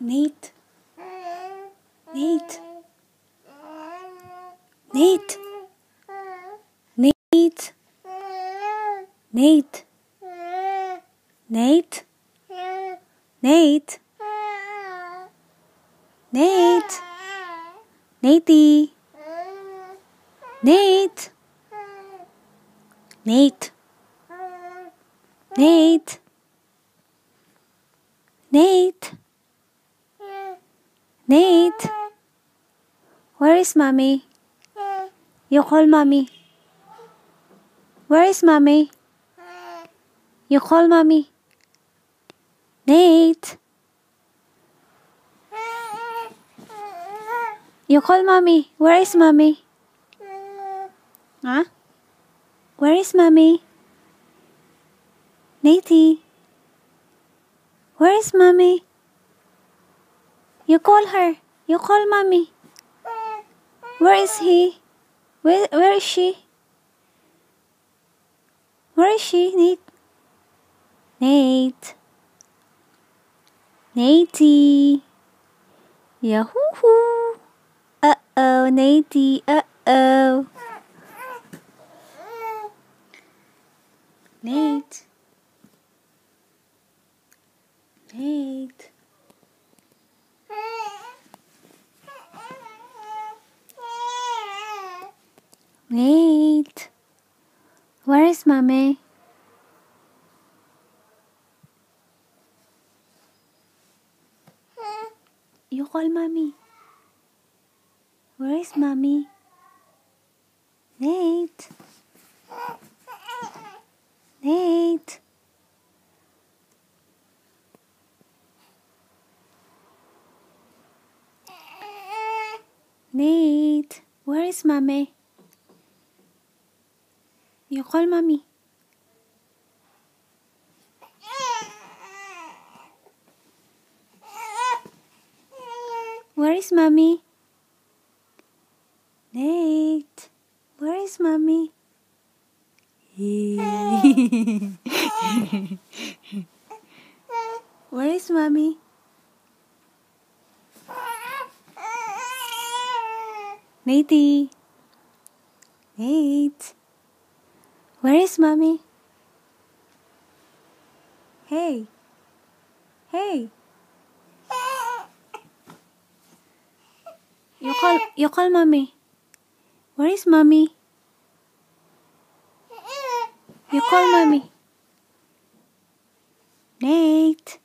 Nate. Nate. Nate. Nate. Nate. Nate. Nate. Nate. Natey. Nate. Nate. Nate. Nate. Nate. Where is mommy? You call mommy. Where is mommy? You call mommy. Nate. You call mommy. Where is mommy? Huh? Where is mommy? Natey. Where is mommy? You call her. You call mommy. Where is he? Where is she? Where is she, Nate? Nate. Natey. Yahoo! Uh-oh, Natey. Uh-oh. Nate. Nate. Nate. Where is mommy? You call mommy. Where is mommy? Nate. Nate. Nate. Where is mommy? You call mommy. Where is mommy? Nate. Where is mommy? Where is mommy? Natey. Nate. Where is mommy? Hey. Hey. You call mommy. Where is mommy? You call mommy. Nate.